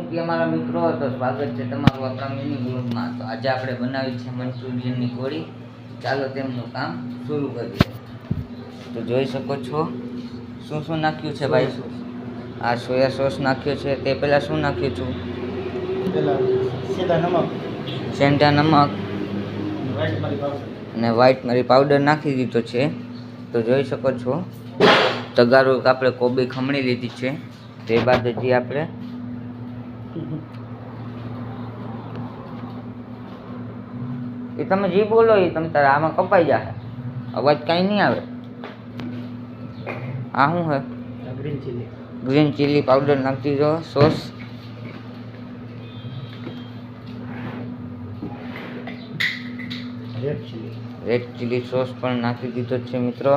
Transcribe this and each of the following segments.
Okay અમારા મિત્રો, તો સ્વાગત છે તમારું આપણા મિની બ્લોગમાં. તો આજે આપણે બનાવી છે મંચુરિયનની ગોળી. ચાલો તેમનું કામ શરૂ કરીએ. તો જોઈ શકો છો શું શું નાખ્યું છે ભાઈ. આ સોયા સોસ નાખ્યો છે. તે પહેલાં શું નાખ્યું છું? સેંધા નમક અને વ્હાઈટ મરી પાવડર નાખી દીધો છે. તો જોઈ શકો છો તગારું આપણે કોબી ખમણી લીધી છે. તે બાદ હજી આપણે એ તમે જે બોલો એ તમે તારા આમાં કપાઈ જાય, અવાજ કાંઈ નહીં આવે. આ શું હે? ગ્રીન ચીલી પાવડર નાખી દીધો. સોસ રેડ ચીલી સોસ પણ નાખી દીધો છે મિત્રો.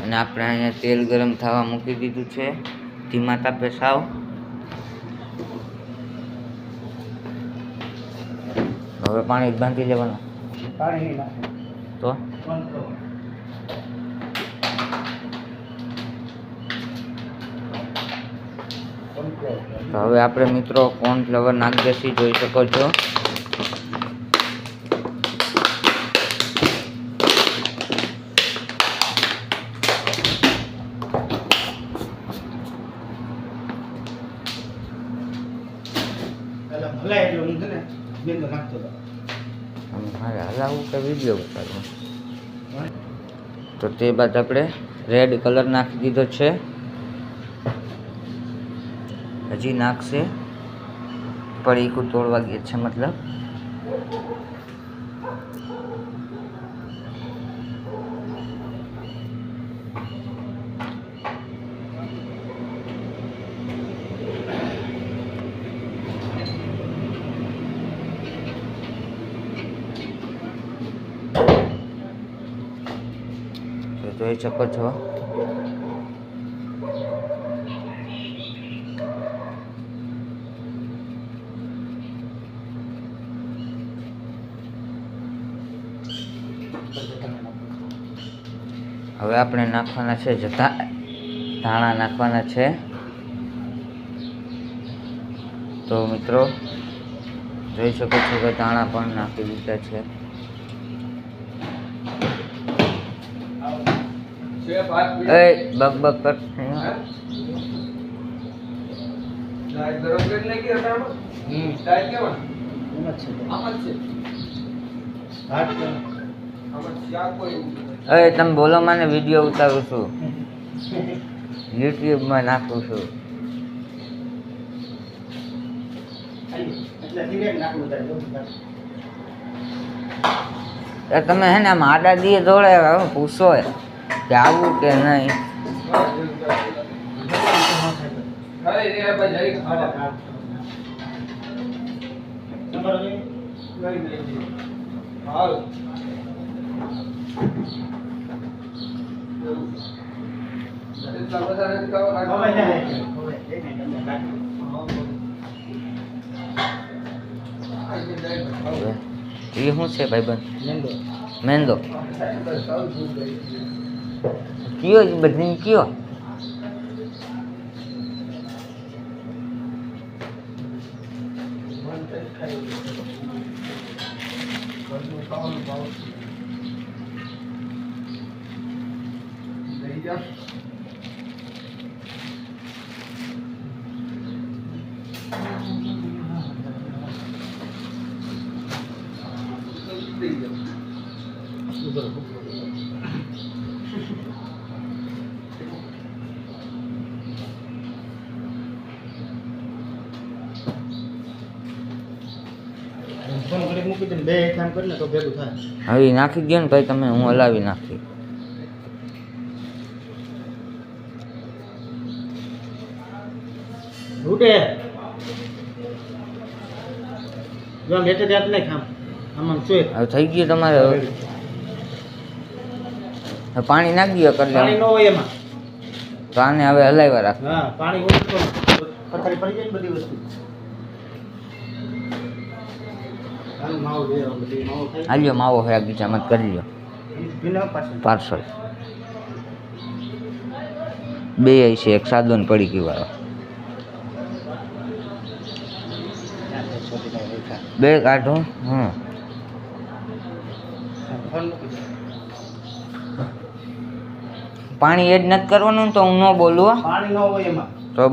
અને આપણે અહીંયા તેલ ગરમ થવા મૂકી દીધું છે ધીમા તાપે સાવ. હવે પાણી જ બાંધી લેવાનું. તો હવે આપણે મિત્રો કોર્નફ્લાવર નાખી દઈશું. જોઈ શકો છો હલાવું કે વિડીયો બતાવું. તો તે બાદ આપણે રેડ કલર નાખી દીધો છે. હજી નાખશે પડીકું તોડવા ગયે છે મતલબ. જોઈ શકો છો હવે આપણે નાખવાના છે ધાણા નાખવાના છે. તો મિત્રો જોઈ શકો છો કે ધાણા પણ નાખી દીધા છે. બક બક કર તમે બોલો, મને વિડીયો ઉતારું છું, યુટ્યુબમાં નાખું છું. તમે હે ને આમ આડા દીએ દોડે પૂછો કે આવું કે નહીં. એ શું છે ભાઈબંધ? મેંદો કયો બધી કયો? હવે નાખી દો ને ભાઈ તમે, હું હલાવી નાખી. હવે થઈ ગયું તમારે. પાણી નાખી દો કરી લેવાનું. તો આને હવે હલાવ્યા રાખ. હાલ્યો માવો હે ગીચામાં કરી લ્યો પાર્સલ. બે છે, એક સાદો ને પડીકી વાળો. બે કાઢો. હા પાણી એડ નથી કરવાનું તો હું ન બોલું. પાણી ન હોય એમાં તો